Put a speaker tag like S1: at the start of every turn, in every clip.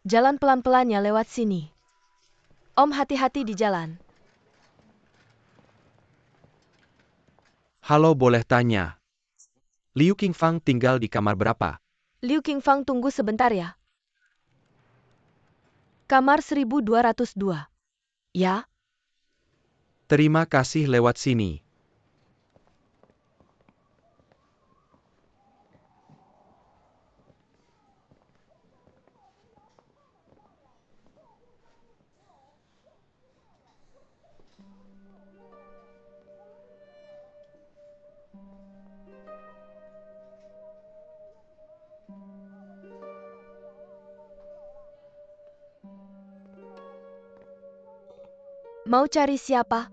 S1: Jalan pelan-pelan ya lewat sini. Om hati-hati di jalan.
S2: Halo, boleh tanya. Liu Qingfang tinggal di kamar berapa?
S1: Liu Qingfang tunggu sebentar ya. Kamar 1202. Ya?
S2: Terima kasih lewat sini.
S1: Mau cari siapa?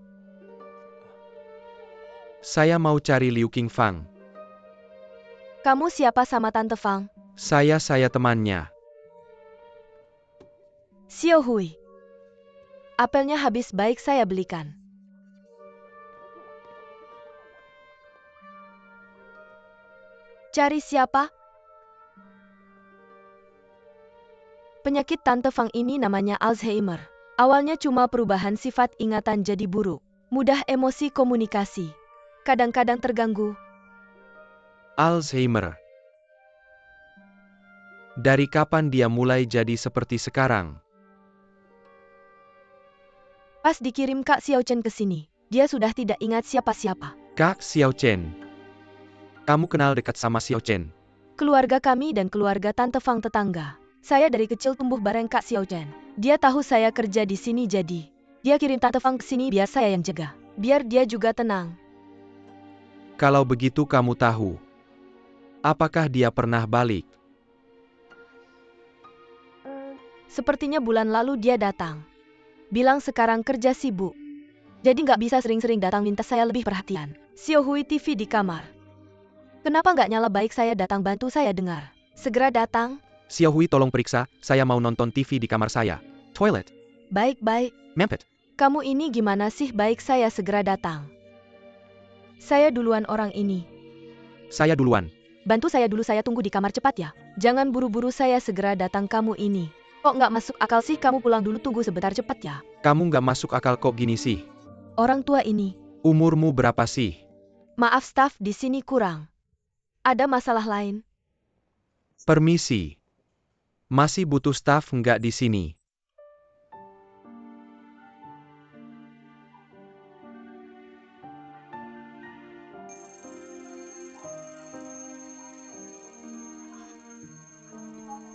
S2: Saya mau cari Liu Qingfang.
S1: Kamu siapa sama Tante Fang?
S2: Saya temannya.
S1: Xiao Hui. Apelnya habis, baik saya belikan. Cari siapa? Penyakit Tante Fang ini namanya Alzheimer. Awalnya cuma perubahan sifat ingatan jadi buruk. Mudah emosi komunikasi. Kadang-kadang terganggu.
S2: Alzheimer. Dari kapan dia mulai jadi seperti sekarang?
S1: Pas dikirim Kak Xiao Chen ke sini, dia sudah tidak ingat siapa-siapa.
S2: Kak Xiao Chen. Kamu kenal dekat sama Xiao Chen?
S1: Keluarga kami dan keluarga Tante Fang tetangga. Saya dari kecil tumbuh bareng Kak Xiao Chen. Dia tahu saya kerja di sini jadi dia kirim Tante Fang ke sini biar saya yang jaga. Biar dia juga tenang.
S2: Kalau begitu kamu tahu. Apakah dia pernah balik?
S1: Sepertinya bulan lalu dia datang. Bilang sekarang kerja sibuk. Jadi nggak bisa sering-sering datang, minta saya lebih perhatian. Xiao Hui TV di kamar. Kenapa nggak nyala, baik saya datang bantu saya dengar. Segera datang.
S2: Xiao Hui, tolong periksa, saya mau nonton TV di kamar saya. Toilet.
S1: Baik-baik.
S2: Mampet.
S1: Kamu ini gimana sih? Baik saya segera datang. Saya duluan orang ini.
S2: Saya duluan.
S1: Bantu saya dulu, saya tunggu di kamar cepat ya. Jangan buru-buru, saya segera datang. Kamu ini. Kok nggak masuk akal sih, kamu pulang dulu, tunggu sebentar cepat ya.
S2: Kamu nggak masuk akal kok gini sih.
S1: Orang tua ini.
S2: Umurmu berapa sih?
S1: Maaf, staf di sini kurang. Ada masalah lain?
S2: Permisi. Masih butuh staf nggak di sini?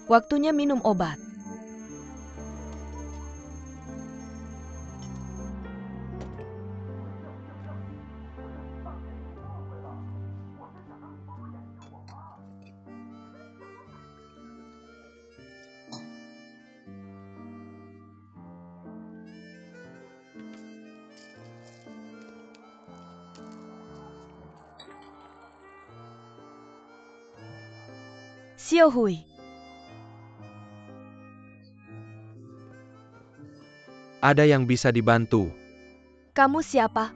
S1: Waktunya minum obat. Xiao Hui.
S2: Ada yang bisa dibantu?
S1: Kamu siapa?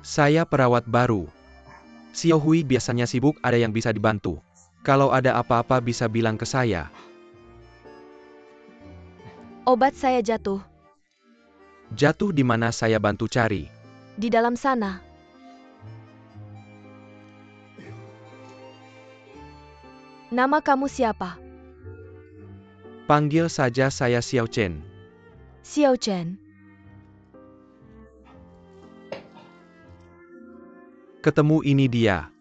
S2: Saya perawat baru. Xiao Hui biasanya sibuk, ada yang bisa dibantu. Kalau ada apa-apa bisa bilang ke saya.
S1: Obat saya jatuh.
S2: Jatuh di mana, saya bantu cari.
S1: Di dalam sana. Nama kamu siapa?
S2: Panggil saja saya Xiao Chen.
S1: Xiao Chen.
S2: Ketemu, ini dia.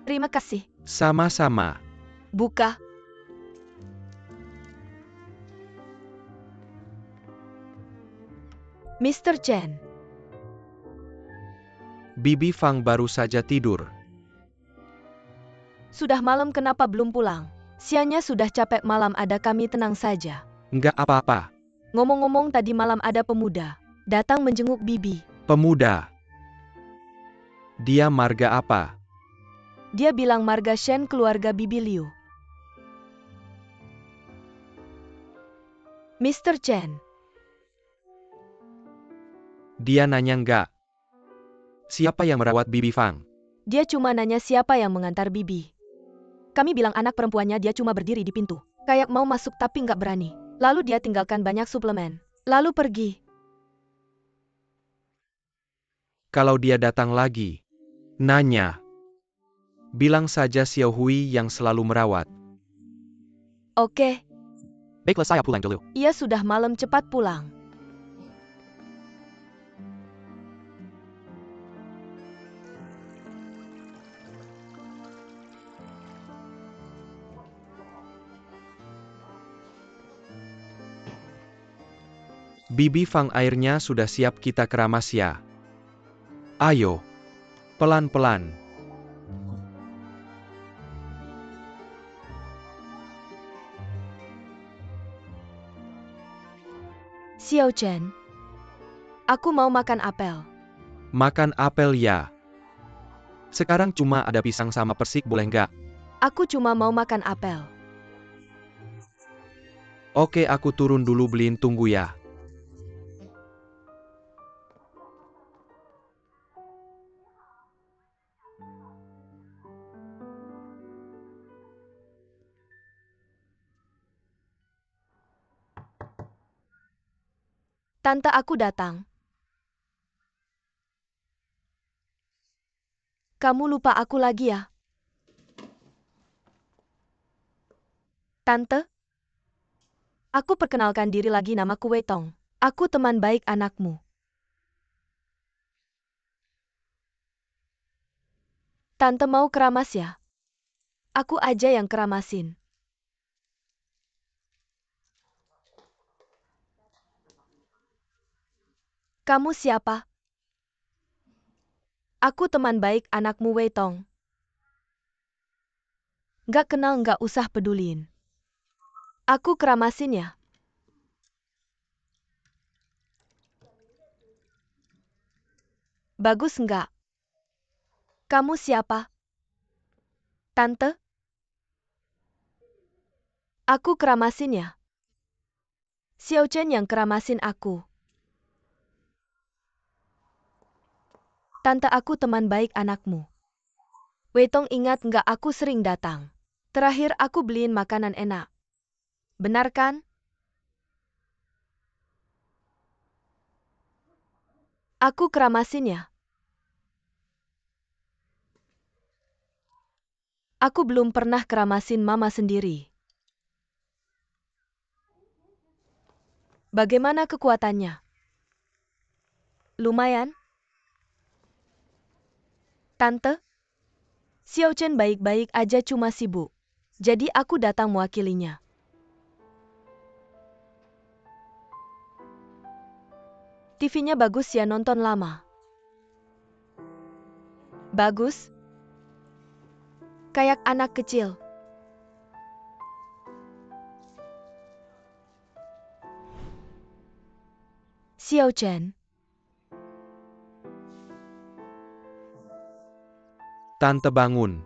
S1: Terima kasih.
S2: Sama-sama.
S1: Buka. Mr. Chen.
S2: Bibi Fang baru saja tidur.
S1: Sudah malam, kenapa belum pulang? Siangnya sudah capek, malam ada kami, tenang saja.
S2: Nggak apa-apa.
S1: Ngomong-ngomong, tadi malam ada pemuda datang menjenguk Bibi.
S2: Pemuda. Dia marga apa?
S1: Dia bilang marga Shen, keluarga Bibi Liu. Mr. Chen.
S2: Dia nanya nggak? Siapa yang merawat Bibi Fang?
S1: Dia cuma nanya siapa yang mengantar Bibi. Kami bilang anak perempuannya dia cuma berdiri di pintu. Kayak mau masuk tapi nggak berani. Lalu dia tinggalkan banyak suplemen. Lalu pergi.
S2: Kalau dia datang lagi, nanya. Bilang saja Xiao Hui yang selalu merawat.
S1: Oke,
S2: Baiklah, saya pulang dulu.
S1: ia sudah malam, cepat pulang.
S2: Bibi Fang, airnya sudah siap, kita keramas ya. Ayo. Pelan-pelan.
S1: Xiao Chen, aku mau makan apel.
S2: Makan apel ya. Sekarang cuma ada pisang sama persik, boleh nggak?
S1: Aku cuma mau makan apel.
S2: Oke, aku turun dulu beliin, tunggu ya.
S1: Tante, aku datang. Kamu lupa aku lagi ya? Tante? Aku perkenalkan diri lagi, namaku Wei Tong. Aku teman baik anakmu. Tante mau keramas ya? Aku aja yang keramasin. Kamu siapa? Aku teman baik anakmu Wei Tong. Nggak kenal nggak usah pedulin. Aku keramasin ya. Bagus nggak? Kamu siapa? Tante? Aku keramasin ya. Xiao Chen yang keramasin aku. Tante, aku teman baik anakmu. Wei Tong, ingat nggak aku sering datang? Terakhir aku beliin makanan enak. Benar kan? Aku keramasin ya. Aku belum pernah keramasin mama sendiri. Bagaimana kekuatannya? Lumayan? Tante? Xiao Chen baik-baik aja, cuma sibuk. Jadi aku datang mewakilinya. TV-nya bagus ya, nonton lama. Bagus? Kayak anak kecil. Xiao Chen.
S2: Tante, bangun.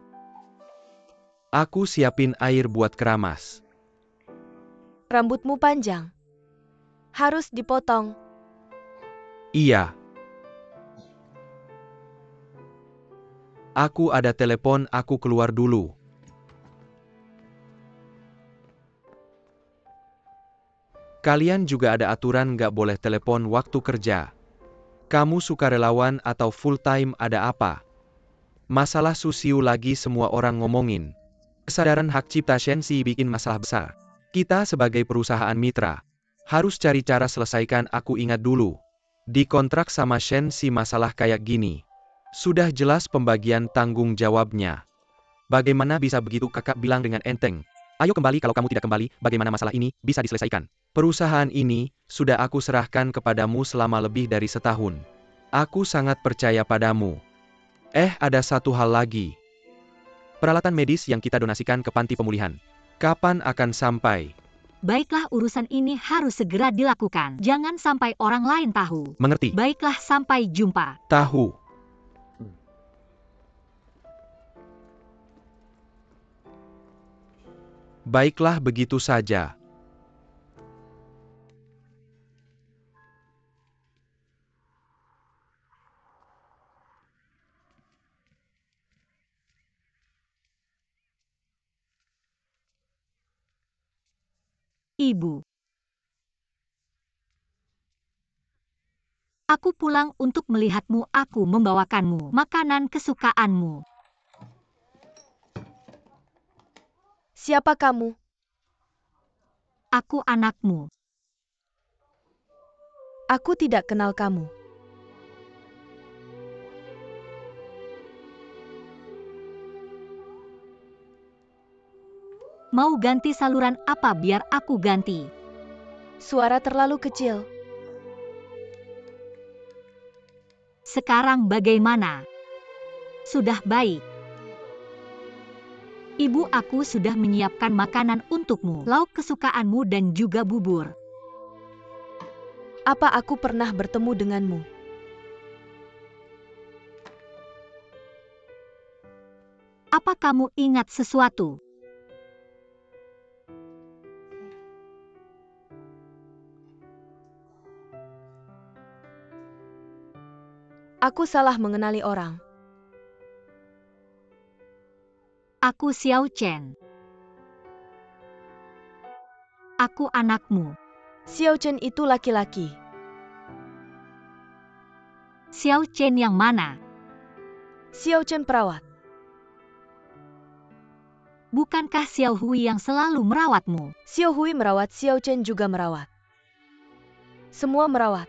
S2: Aku siapin air buat keramas.
S1: Rambutmu panjang. Harus dipotong.
S2: Iya. Aku ada telepon, aku keluar dulu. Kalian juga ada aturan nggak boleh telepon waktu kerja. Kamu sukarelawan atau full time, ada apa? Masalah Susiu lagi semua orang ngomongin. Kesadaran hak cipta Shensi bikin masalah besar. Kita sebagai perusahaan mitra harus cari cara selesaikan. Aku ingat dulu di kontrak sama Shensi masalah kayak gini. Sudah jelas pembagian tanggung jawabnya. Bagaimana bisa begitu, kakak bilang dengan enteng. Ayo kembali, kalau kamu tidak kembali, bagaimana masalah ini bisa diselesaikan? Perusahaan ini sudah aku serahkan kepadamu selama lebih dari setahun. Aku sangat percaya padamu. Ada satu hal lagi. Peralatan medis yang kita donasikan ke panti pemulihan. Kapan akan sampai?
S3: Baiklah, urusan ini harus segera dilakukan. Jangan sampai orang lain tahu.
S2: Mengerti?
S3: Baiklah, sampai jumpa.
S2: Tahu. Baiklah, begitu saja.
S3: Ibu. Aku pulang untuk melihatmu. Aku membawakanmu makanan kesukaanmu.
S1: Siapa kamu?
S3: Aku anakmu.
S1: Aku tidak kenal kamu.
S3: Mau ganti saluran apa biar aku ganti?
S1: Suara terlalu kecil.
S3: Sekarang bagaimana? Sudah baik. Ibu, aku sudah menyiapkan makanan untukmu, lauk kesukaanmu dan juga bubur.
S1: Apa aku pernah bertemu denganmu?
S3: Apa kamu ingat sesuatu?
S1: Aku salah mengenali orang.
S3: Aku Xiao Chen. Aku anakmu.
S1: Xiao Chen itu laki-laki.
S3: Xiao Chen yang mana?
S1: Xiao Chen perawat.
S3: Bukankah Xiao Hui yang selalu merawatmu?
S1: Xiao Hui merawat, Xiao Chen juga merawat. Semua merawat.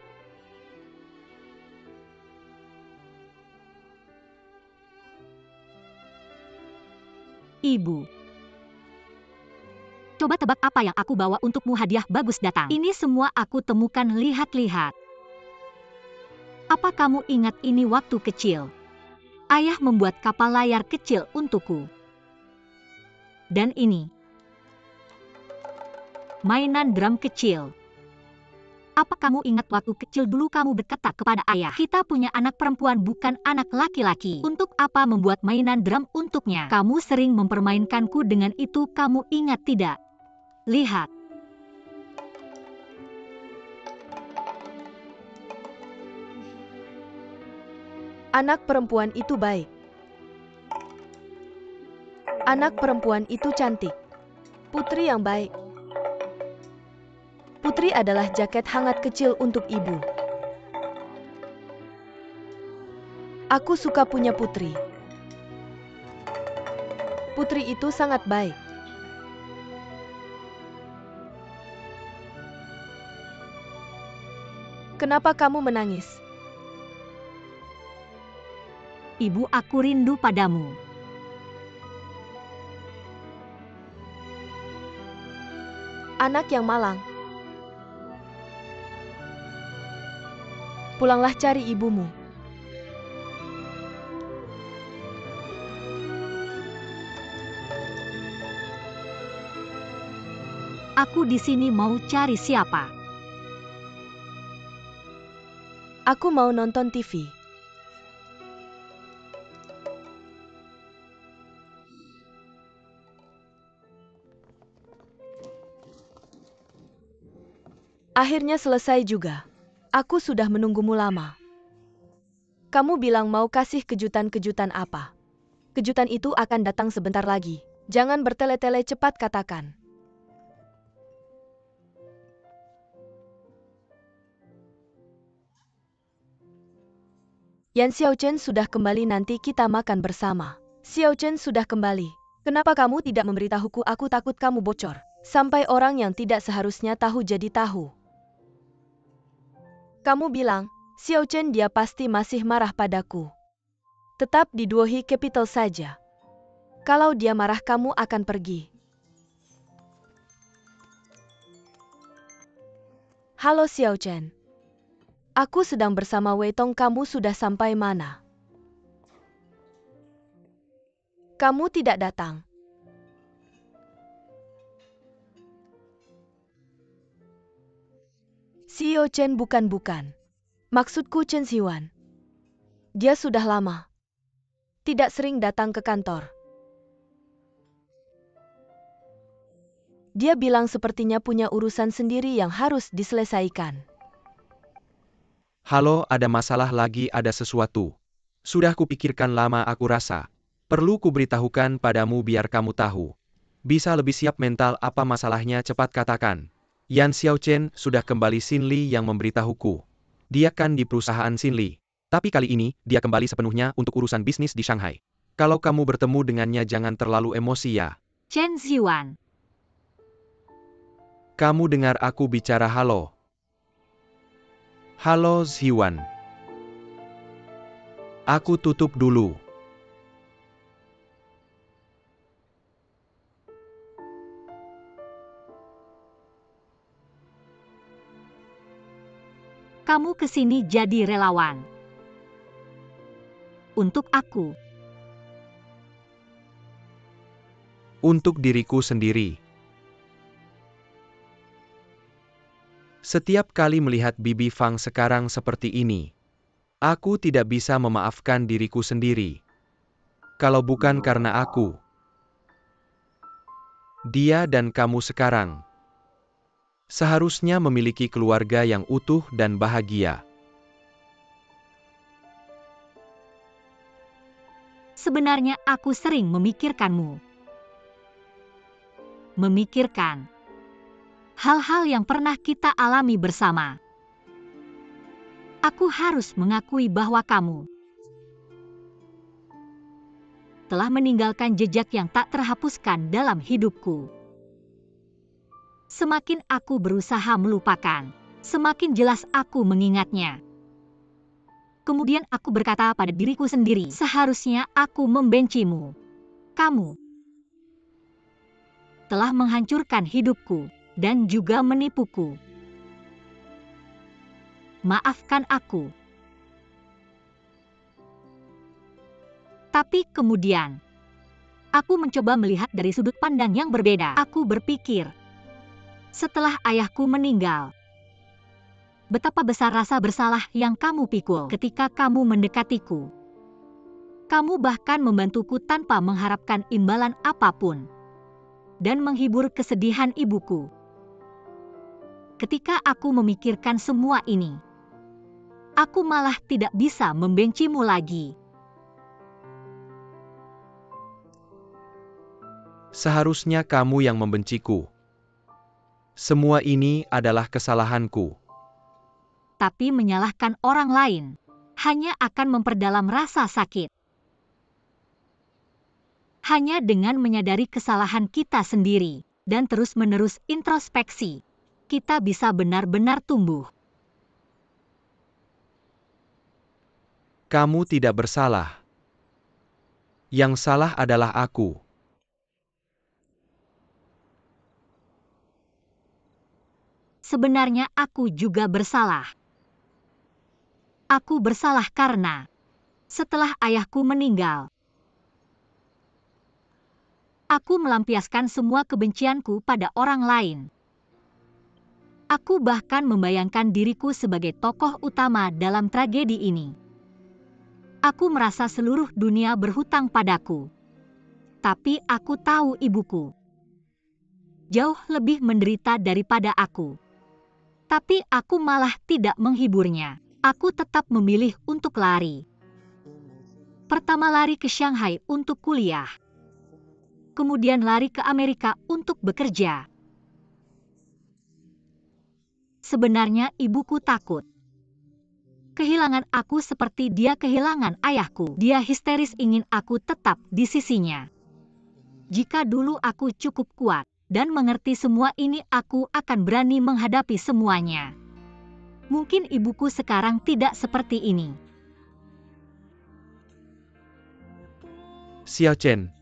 S3: Ibu. Coba tebak apa yang aku bawa untukmu. Hadiah bagus datang. Ini semua aku temukan. Lihat-lihat. Apa kamu ingat ini waktu kecil? Ayah membuat kapal layar kecil untukku. Dan ini. Mainan drum kecil. Apa kamu ingat waktu kecil dulu kamu berkata kepada ayah, kita punya anak perempuan bukan anak laki-laki. Untuk apa membuat mainan drum untuknya? Kamu sering mempermainkanku dengan itu, kamu ingat tidak? Lihat.
S1: Anak perempuan itu baik. Anak perempuan itu cantik. Putri yang baik. Putri adalah jaket hangat kecil untuk ibu. Aku suka punya putri. Putri itu sangat baik. Kenapa kamu menangis?
S3: Ibu, aku rindu padamu.
S1: Anak yang malang. Pulanglah cari ibumu.
S3: Aku di sini mau cari siapa?
S1: Aku mau nonton TV. Akhirnya selesai juga. Aku sudah menunggumu lama. Kamu bilang mau kasih kejutan-kejutan apa? Kejutan itu akan datang sebentar lagi. Jangan bertele-tele, cepat katakan. Yan Xiao Chen sudah kembali, nanti kita makan bersama. Xiao Chen sudah kembali. Kenapa kamu tidak memberitahuku? Aku takut kamu bocor. Sampai orang yang tidak seharusnya tahu jadi tahu. Kamu bilang, Xiao Chen, dia pasti masih marah padaku. Tetap di Duohi Capital saja. Kalau dia marah, kamu akan pergi. Halo Xiao Chen. Aku sedang bersama Wei Tong, kamu sudah sampai mana? Kamu tidak datang. Xiao Chen, bukan. Maksudku Chen Xiwan. Dia sudah lama tidak sering datang ke kantor. Dia bilang sepertinya punya urusan sendiri yang harus diselesaikan.
S2: Halo, ada masalah lagi, ada sesuatu. Sudah kupikirkan lama, aku rasa. Perlu kuberitahukan padamu biar kamu tahu. Bisa lebih siap mental, apa masalahnya, cepat katakan. Yan Xiaochen sudah kembali Xinli yang memberitahuku. Dia kan di perusahaan Xinli. Tapi kali ini, dia kembali sepenuhnya untuk urusan bisnis di Shanghai. Kalau kamu bertemu dengannya jangan terlalu emosi ya.
S3: Chen Xiuan.
S2: Kamu dengar aku bicara halo. Halo Xiuan. Aku tutup dulu.
S3: Kamu kesini jadi relawan. Untuk aku.
S2: Untuk diriku sendiri. Setiap kali melihat Bibi Fang sekarang seperti ini, aku tidak bisa memaafkan diriku sendiri. Kalau bukan karena aku, dia dan kamu sekarang seharusnya memiliki keluarga yang utuh dan bahagia.
S3: Sebenarnya aku sering memikirkanmu. Memikirkan hal-hal yang pernah kita alami bersama. Aku harus mengakui bahwa kamu telah meninggalkan jejak yang tak terhapuskan dalam hidupku. Semakin aku berusaha melupakan, semakin jelas aku mengingatnya. Kemudian aku berkata pada diriku sendiri, seharusnya aku membencimu. Kamu telah menghancurkan hidupku dan juga menipuku. Maafkan aku. Tapi kemudian, aku mencoba melihat dari sudut pandang yang berbeda. Aku berpikir, setelah ayahku meninggal, betapa besar rasa bersalah yang kamu pikul ketika kamu mendekatiku. Kamu bahkan membantuku tanpa mengharapkan imbalan apapun, dan menghibur kesedihan ibuku. Ketika aku memikirkan semua ini, aku malah tidak bisa membencimu lagi.
S2: Seharusnya kamu yang membenciku. Semua ini adalah kesalahanku.
S3: Tapi menyalahkan orang lain hanya akan memperdalam rasa sakit. Hanya dengan menyadari kesalahan kita sendiri dan terus-menerus introspeksi, kita bisa benar-benar tumbuh.
S2: Kamu tidak bersalah. Yang salah adalah aku.
S3: Sebenarnya aku juga bersalah. Aku bersalah karena setelah ayahku meninggal, aku melampiaskan semua kebencianku pada orang lain. Aku bahkan membayangkan diriku sebagai tokoh utama dalam tragedi ini. Aku merasa seluruh dunia berhutang padaku. Tapi aku tahu ibuku jauh lebih menderita daripada aku. Tapi aku malah tidak menghiburnya. Aku tetap memilih untuk lari. Pertama lari ke Shanghai untuk kuliah. Kemudian lari ke Amerika untuk bekerja. Sebenarnya ibuku takut. Kehilangan aku seperti dia kehilangan ayahku. Dia histeris ingin aku tetap di sisinya. Jika dulu aku cukup kuat dan mengerti semua ini, aku akan berani menghadapi semuanya. Mungkin ibuku sekarang tidak seperti ini.
S2: Xiaochen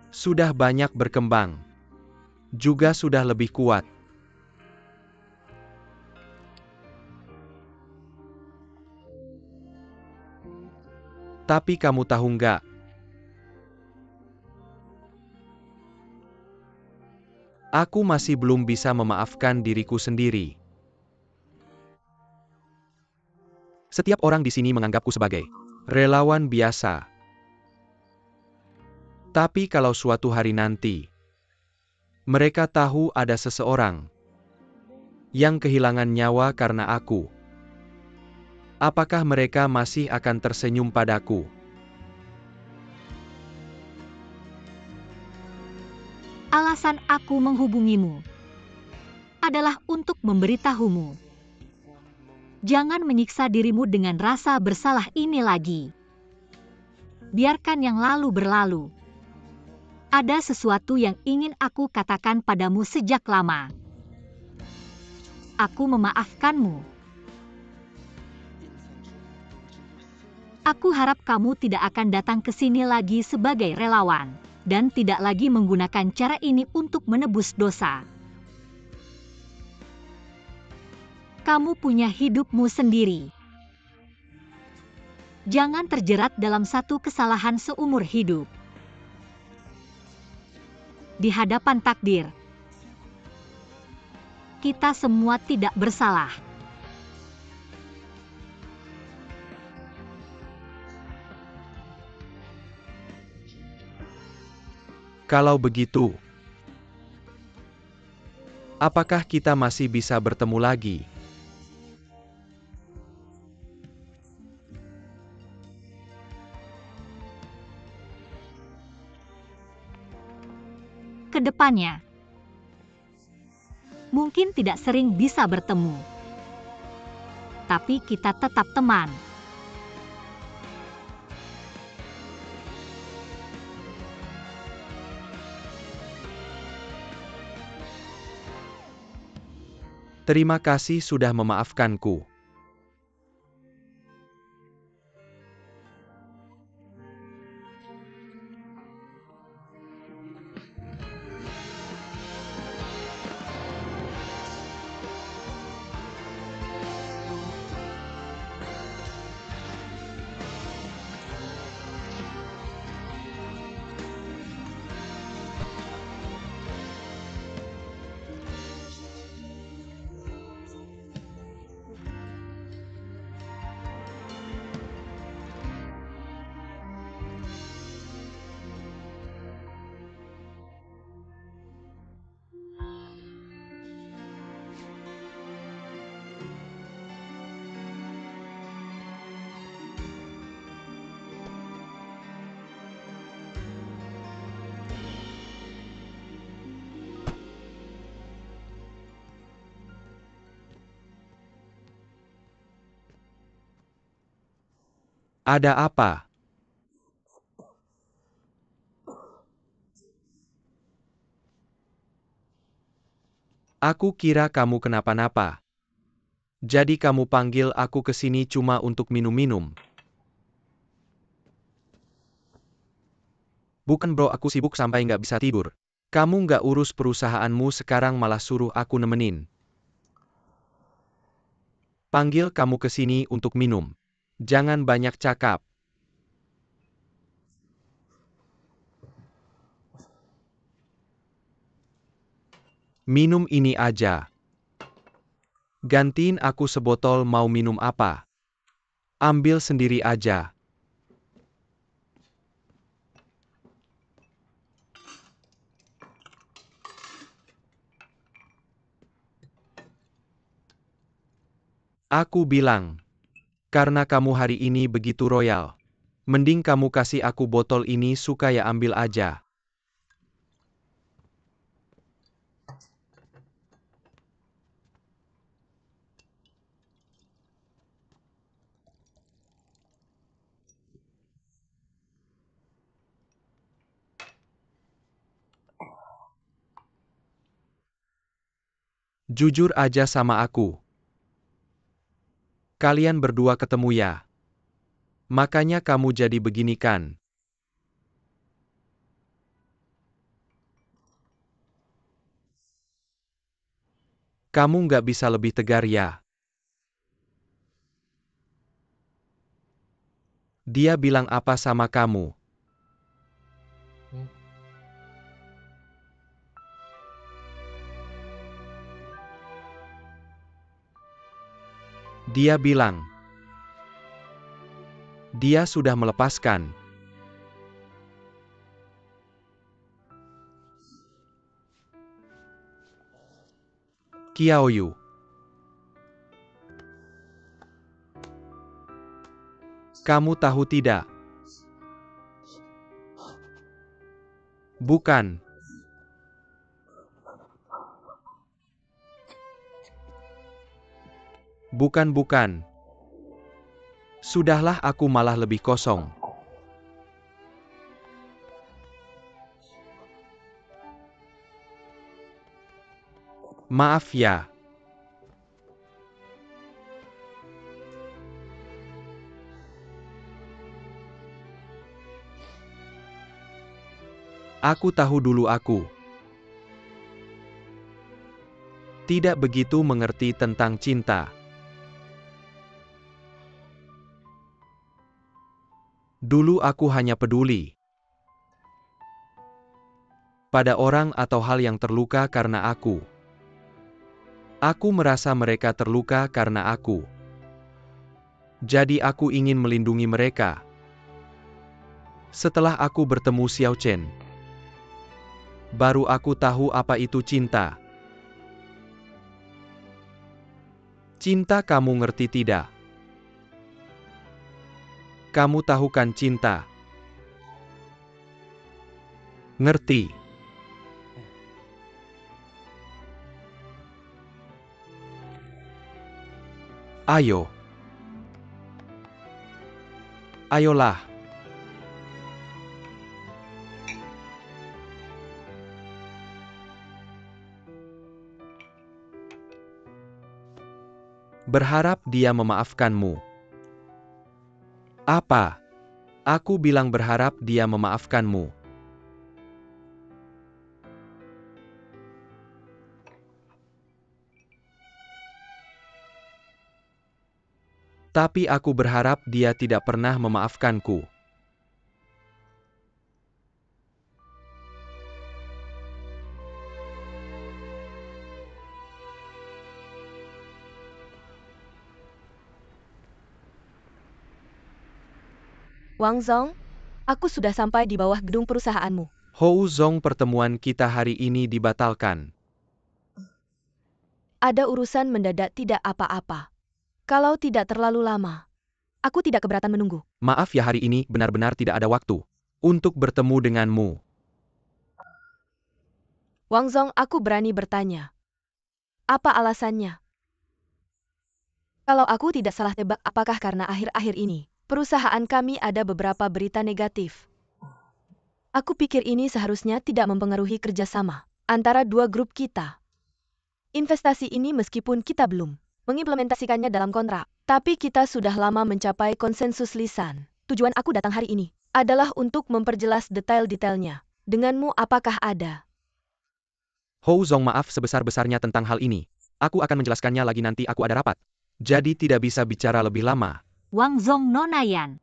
S2: sudah banyak berkembang. Juga sudah lebih kuat. Tapi kamu tahu nggak? Aku masih belum bisa memaafkan diriku sendiri. Setiap orang di sini menganggapku sebagai relawan biasa. Tapi kalau suatu hari nanti, mereka tahu ada seseorang yang kehilangan nyawa karena aku, apakah mereka masih akan tersenyum padaku?
S3: Alasan aku menghubungimu adalah untuk memberitahumu. Jangan menyiksa dirimu dengan rasa bersalah ini lagi. Biarkan yang lalu berlalu. Ada sesuatu yang ingin aku katakan padamu sejak lama. Aku memaafkanmu. Aku harap kamu tidak akan datang ke sini lagi sebagai relawan, dan tidak lagi menggunakan cara ini untuk menebus dosa. Kamu punya hidupmu sendiri. Jangan terjerat dalam satu kesalahan seumur hidup. Di hadapan takdir, kita semua tidak bersalah.
S2: Kalau begitu, apakah kita masih bisa bertemu lagi?
S3: Kedepannya, mungkin tidak sering bisa bertemu, tapi kita tetap teman.
S2: Terima kasih sudah memaafkanku. Ada apa? Aku kira kamu kenapa-napa. Jadi kamu panggil aku ke sini cuma untuk minum-minum. Bukan bro, aku sibuk sampai nggak bisa tidur. Kamu nggak urus perusahaanmu sekarang malah suruh aku nemenin. Panggil kamu ke sini untuk minum. Jangan banyak cakap. Minum ini aja. Gantiin aku sebotol, mau minum apa? Ambil sendiri aja. Aku bilang, karena kamu hari ini begitu royal. Mending kamu kasih aku botol ini, suka ya ambil aja. Jujur aja sama aku. Kalian berdua ketemu ya? Makanya kamu jadi begini kan? Kamu nggak bisa lebih tegar ya? Dia bilang apa sama kamu? Dia bilang, dia sudah melepaskan. Qiaoyu. Kamu tahu tidak? Bukan. Bukan. Sudahlah, aku malah lebih kosong. Maaf ya. Aku tahu dulu aku tidak begitu mengerti tentang cinta. Dulu aku hanya peduli pada orang atau hal yang terluka karena aku. Aku merasa mereka terluka karena aku. Jadi aku ingin melindungi mereka. Setelah aku bertemu Xiao Chen, baru aku tahu apa itu cinta. Cinta, kamu ngerti tidak? Kamu tahu kan cinta? Ngerti. Ayo. Ayolah. Berharap dia memaafkanmu. Apa? Aku bilang berharap dia memaafkanmu. Tapi aku berharap dia tidak pernah memaafkanku.
S1: Wang Zong, aku sudah sampai di bawah gedung perusahaanmu.
S2: Hou Zong, pertemuan kita hari ini dibatalkan.
S1: Ada urusan mendadak, tidak apa-apa. Kalau tidak terlalu lama, aku tidak keberatan menunggu.
S2: Maaf ya, hari ini benar-benar tidak ada waktu untuk bertemu denganmu.
S1: Wang Zong, aku berani bertanya. Apa alasannya? Kalau aku tidak salah tebak, apakah karena akhir-akhir ini perusahaan kami ada beberapa berita negatif? Aku pikir ini seharusnya tidak mempengaruhi kerjasama antara dua grup kita. Investasi ini meskipun kita belum mengimplementasikannya dalam kontrak, tapi kita sudah lama mencapai konsensus lisan. Tujuan aku datang hari ini adalah untuk memperjelas detail-detailnya. Denganmu, apakah ada?
S2: Hou Zong, maaf sebesar-besarnya tentang hal ini. Aku akan menjelaskannya lagi nanti aku ada rapat. Jadi tidak bisa bicara lebih lama.
S3: Wang Zong Nonayan.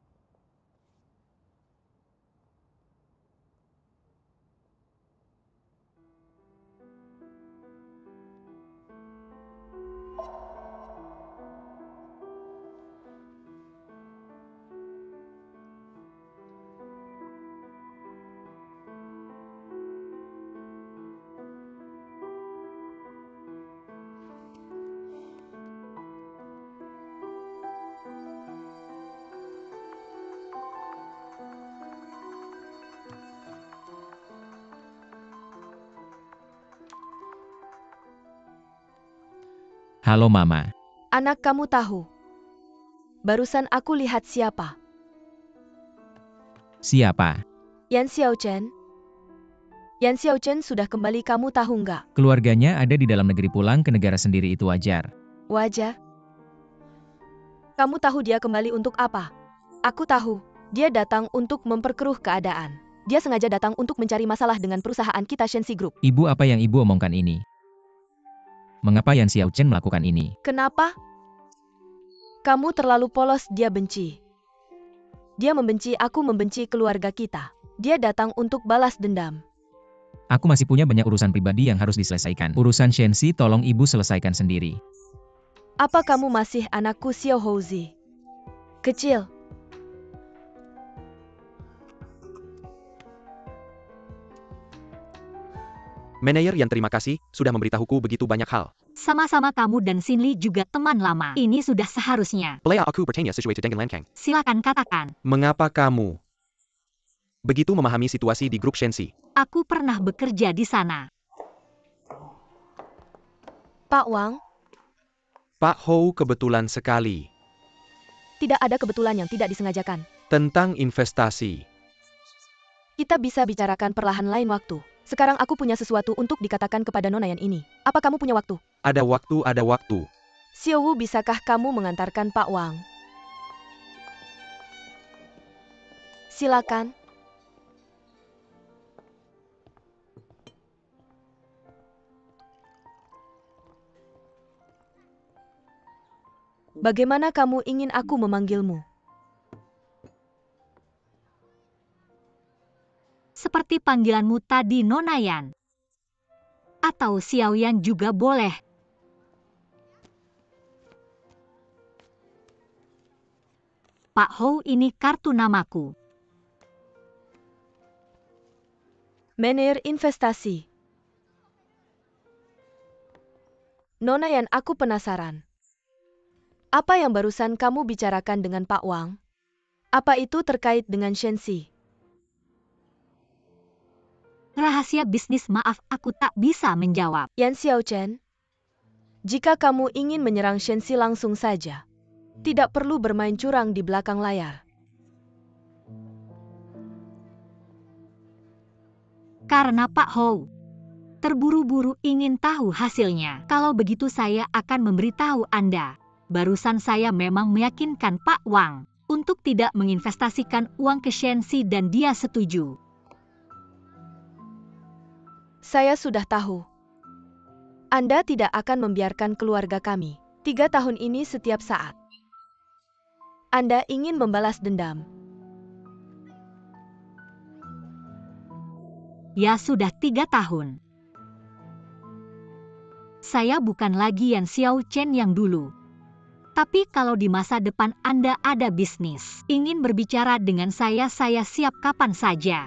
S4: Halo Mama.
S1: Anak, kamu tahu. Barusan aku lihat siapa?
S4: Siapa?
S1: Yan Xiao Chen. Yan Xiao Chen sudah kembali, kamu tahu nggak?
S4: Keluarganya ada di dalam negeri, pulang ke negara sendiri itu wajar.
S1: Wajar. Kamu tahu dia kembali untuk apa? Aku tahu. Dia datang untuk memperkeruh keadaan. Dia sengaja datang untuk mencari masalah dengan perusahaan kita, Shenxi Group.
S4: Ibu, apa yang ibu omongkan ini? Mengapa Yan Xiao Chen melakukan ini?
S1: Kenapa? Kamu terlalu polos, dia benci. Dia membenci aku, membenci keluarga kita. Dia datang untuk balas dendam.
S4: Aku masih punya banyak urusan pribadi yang harus diselesaikan. Urusan Shenxi tolong ibu selesaikan sendiri.
S1: Apa kamu masih anakku, Xiao Houzi? Kecil.
S2: Manajer Yan, terima kasih sudah memberitahuku begitu banyak hal.
S3: Sama-sama, kamu dan Xinli juga teman lama. Ini sudah seharusnya.
S2: Playa aku bertanya sesuai dengan Lankang.
S3: Silakan katakan.
S2: Mengapa kamu begitu memahami situasi di grup Shenxi?
S3: Aku pernah bekerja di sana.
S1: Pak Wang,
S2: Pak Hou, kebetulan sekali.
S1: Tidak ada kebetulan yang tidak disengajakan.
S2: Tentang investasi.
S1: Kita bisa bicarakan perlahan lain waktu. Sekarang aku punya sesuatu untuk dikatakan kepada Nona Yan ini. Apa kamu punya waktu?
S2: Ada waktu, ada waktu.
S1: Xiao Wu, bisakah kamu mengantarkan Pak Wang? Silakan. Bagaimana kamu ingin aku memanggilmu?
S3: Seperti panggilanmu tadi, Nona Yan. Atau Xiao Yan juga boleh. Pak Hou, ini kartu namaku.
S1: Manajer investasi. Nona Yan, aku penasaran. Apa yang barusan kamu bicarakan dengan Pak Wang? Apa itu terkait dengan Shenxi?
S3: Rahasia bisnis, maaf, aku tak bisa menjawab.
S1: Yan Xiaochen, jika kamu ingin menyerang Shenxi langsung saja. Tidak perlu bermain curang di belakang layar.
S3: Karena Pak Hou terburu-buru ingin tahu hasilnya. Kalau begitu saya akan memberitahu Anda. Barusan saya memang meyakinkan Pak Wang untuk tidak menginvestasikan uang ke Shenxi dan dia setuju.
S1: Saya sudah tahu. Anda tidak akan membiarkan keluarga kami 3 tahun ini setiap saat. Anda ingin membalas dendam.
S3: Ya sudah 3 tahun. Saya bukan lagi Yan Xiaochen yang dulu. Tapi kalau di masa depan Anda ada bisnis, ingin berbicara dengan saya siap kapan saja.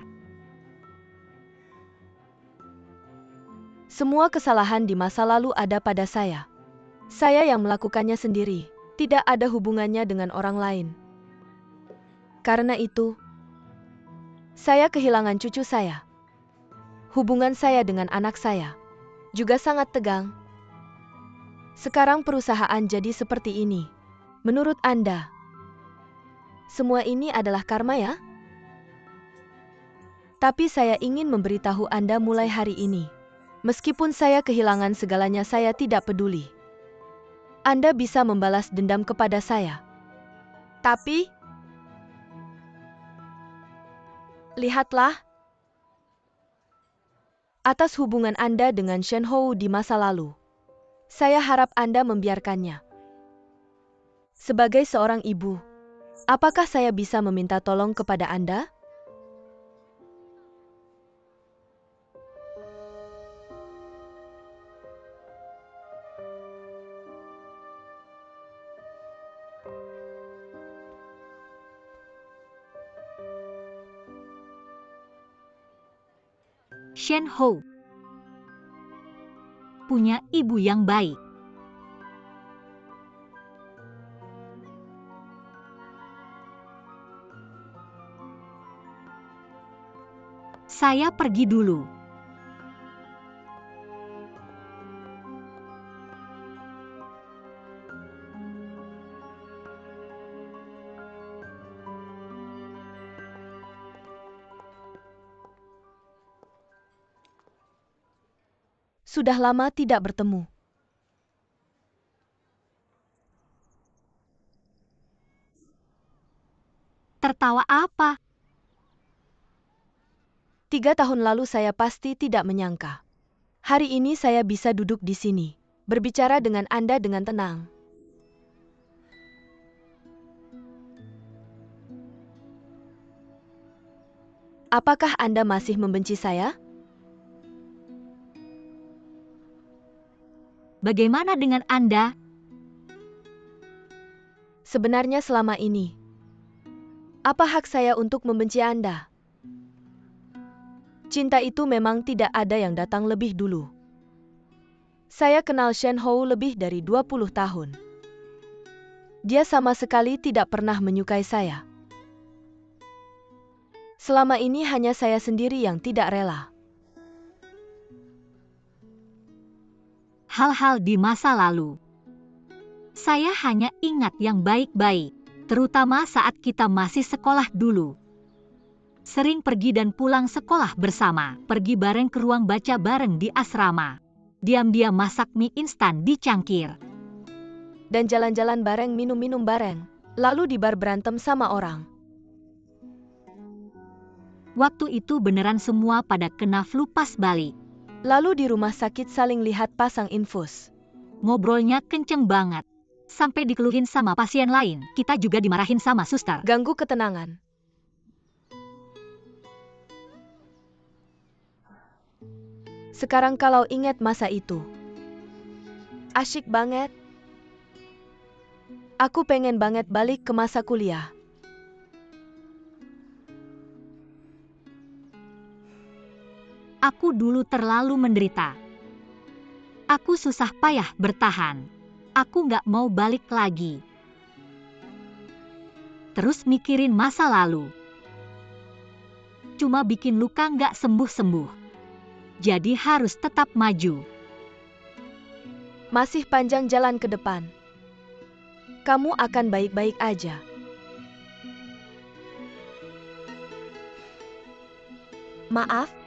S1: Semua kesalahan di masa lalu ada pada saya. Saya yang melakukannya sendiri. Tidak ada hubungannya dengan orang lain. Karena itu, saya kehilangan cucu saya. Hubungan saya dengan anak saya juga sangat tegang. Sekarang perusahaan jadi seperti ini. Menurut Anda, semua ini adalah karma ya? Tapi saya ingin memberitahu Anda mulai hari ini. Meskipun saya kehilangan segalanya, saya tidak peduli. Anda bisa membalas dendam kepada saya. Tapi, lihatlah atas hubungan Anda dengan Shen Hou di masa lalu. Saya harap Anda membiarkannya. Sebagai seorang ibu, apakah saya bisa meminta tolong kepada Anda?
S3: Shen Hou punya ibu yang baik. Saya pergi dulu.
S1: Sudah lama tidak bertemu.
S3: Tertawa apa?
S1: 3 tahun lalu saya pasti tidak menyangka. Hari ini saya bisa duduk di sini, berbicara dengan Anda dengan tenang. Apakah Anda masih membenci saya?
S3: Bagaimana dengan Anda?
S1: Sebenarnya selama ini, apa hak saya untuk membenci Anda? Cinta itu memang tidak ada yang datang lebih dulu. Saya kenal Shen Hou lebih dari 20 tahun. Dia sama sekali tidak pernah menyukai saya. Selama ini hanya saya sendiri yang tidak rela.
S3: Hal-hal di masa lalu Saya hanya ingat yang baik-baik, terutama saat kita masih sekolah dulu. Sering pergi dan pulang sekolah bersama, pergi bareng ke ruang baca bareng di asrama. Diam-diam masak mie instan di cangkir.
S1: Dan jalan-jalan bareng, minum-minum bareng. Lalu di bar berantem sama orang.
S3: Waktu itu beneran semua pada kena flu pas balik.
S1: Lalu di rumah sakit saling lihat pasang infus.
S3: Ngobrolnya kenceng banget. Sampai dikeluhin sama pasien lain, kita juga dimarahin sama suster.
S1: Ganggu ketenangan. Sekarang kalau ingat masa itu. Asyik banget. Aku pengen banget balik ke masa kuliah.
S3: Aku dulu terlalu menderita. Aku susah payah bertahan. Aku nggak mau balik lagi. Terus mikirin masa lalu. Cuma bikin luka nggak sembuh-sembuh. Jadi harus tetap maju.
S1: Masih panjang jalan ke depan. Kamu akan baik-baik aja. Maaf.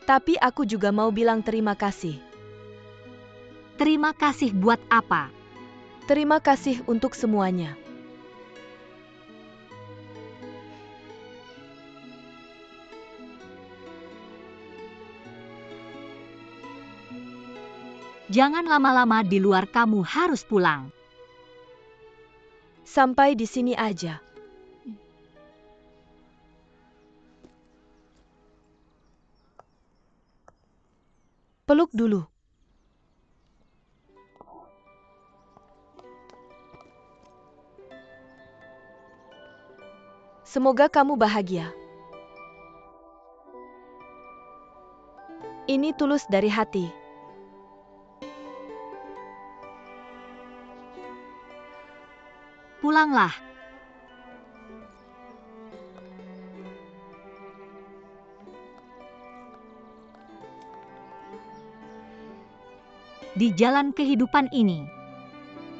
S1: Tapi aku juga mau bilang terima kasih.
S3: Terima kasih buat apa?
S1: Terima kasih untuk semuanya.
S3: Jangan lama-lama di luar, kamu harus pulang.
S1: Sampai di sini aja. Peluk dulu. Semoga kamu bahagia. Ini tulus dari hati.
S3: Pulanglah. Di jalan kehidupan ini,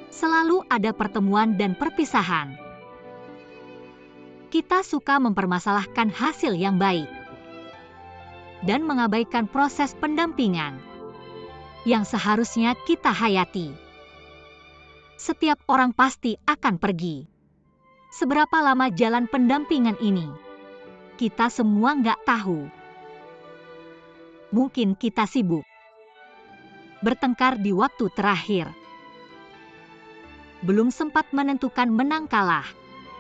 S3: selalu ada pertemuan dan perpisahan. Kita suka mempermasalahkan hasil yang baik dan mengabaikan proses pendampingan yang seharusnya kita hayati. Setiap orang pasti akan pergi. Seberapa lama jalan pendampingan ini? Kita semua nggak tahu. Mungkin kita sibuk bertengkar di waktu terakhir. Belum sempat menentukan menang kalah.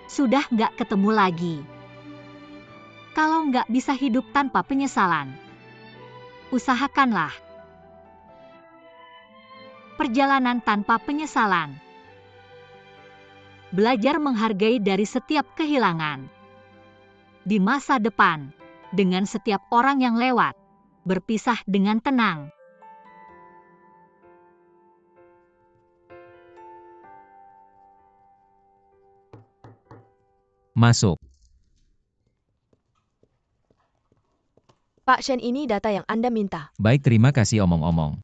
S3: Sudah nggak ketemu lagi. Kalau nggak bisa hidup tanpa penyesalan, usahakanlah. Perjalanan tanpa penyesalan. Belajar menghargai dari setiap kehilangan. Di masa depan, dengan setiap orang yang lewat, berpisah dengan tenang.
S4: Masuk.
S1: Pak Shen, ini data yang Anda minta.
S4: Baik, terima kasih omong-omong.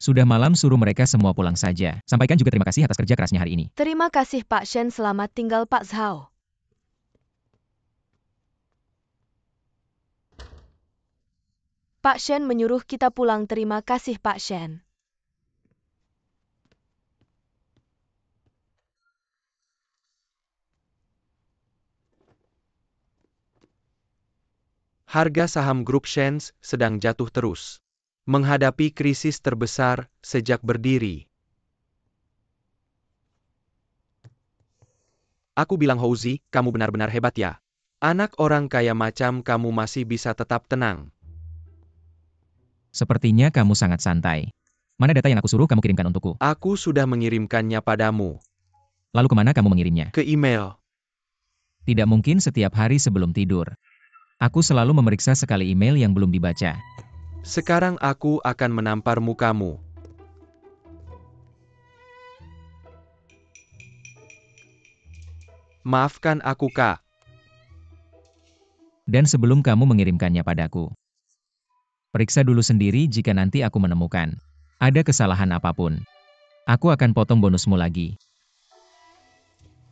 S4: Sudah malam, suruh mereka semua pulang saja. Sampaikan juga terima kasih atas kerja kerasnya hari ini.
S1: Terima kasih Pak Shen, selamat tinggal Pak Zhao. Pak Shen menyuruh kita pulang, terima kasih Pak Shen.
S2: Harga saham grup Shen sedang jatuh terus. Menghadapi krisis terbesar sejak berdiri. Aku bilang, Houzi, kamu benar-benar hebat ya. Anak orang kaya macam kamu masih bisa tetap tenang.
S4: Sepertinya kamu sangat santai. Mana data yang aku suruh kamu kirimkan untukku?
S2: Aku sudah mengirimkannya padamu.
S4: Lalu kemana kamu mengirimnya?
S2: Ke email.
S4: Tidak mungkin setiap hari sebelum tidur. Aku selalu memeriksa sekali email yang belum dibaca.
S2: Sekarang aku akan menampar mukamu. Maafkan aku, Kak.
S4: Dan sebelum kamu mengirimkannya padaku, Periksa dulu sendiri jika nanti aku menemukan ada kesalahan apapun. Aku akan potong bonusmu lagi.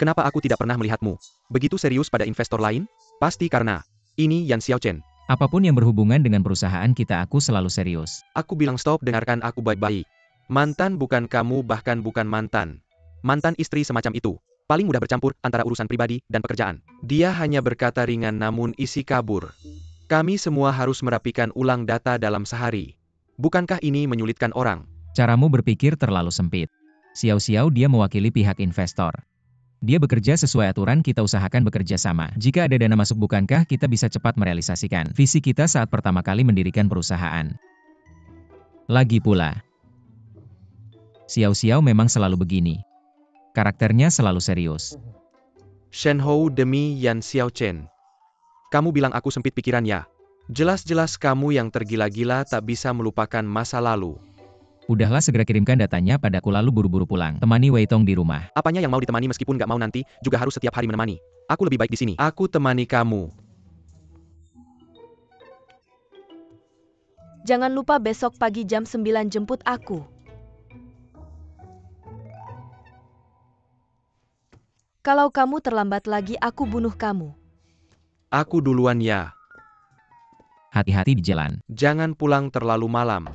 S2: Kenapa aku tidak pernah melihatmu begitu serius pada investor lain? Pasti karena ini Yan Xiaochen.
S4: Apapun yang berhubungan dengan perusahaan kita, aku selalu serius.
S2: Aku bilang stop, dengarkan aku baik-baik. Mantan bukan kamu, bahkan bukan mantan. Mantan istri semacam itu paling mudah bercampur antara urusan pribadi dan pekerjaan. Dia hanya berkata ringan namun isi kabur. Kami semua harus merapikan ulang data dalam sehari. Bukankah ini menyulitkan orang?
S4: Caramu berpikir terlalu sempit. Xiao-Xiao dia mewakili pihak investor. Dia bekerja sesuai aturan, kita usahakan bekerja sama. Jika ada dana masuk, bukankah kita bisa cepat merealisasikan visi kita saat pertama kali mendirikan perusahaan? Lagi pula, Xiao-Xiao memang selalu begini. Karakternya selalu serius.
S2: Shen Hou demi Yan Xiaochen. Kamu bilang aku sempit pikiran ya? Jelas-jelas kamu yang tergila-gila tak bisa melupakan masa lalu.
S4: Udahlah, segera kirimkan datanya padaku lalu buru-buru pulang. Temani Wei Tong di rumah.
S2: Apanya yang mau ditemani, meskipun gak mau nanti, juga harus setiap hari menemani. Aku lebih baik di sini. Aku temani kamu.
S1: Jangan lupa besok pagi jam 9 jemput aku. Kalau kamu terlambat lagi, aku bunuh kamu.
S2: Aku duluan ya.
S4: Hati-hati di jalan.
S2: Jangan pulang terlalu malam.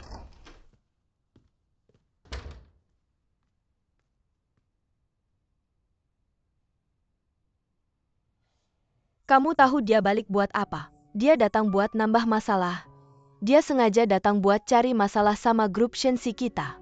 S1: Kamu tahu dia balik buat apa? Dia datang buat nambah masalah. Dia sengaja datang buat cari masalah sama grup Shensi kita.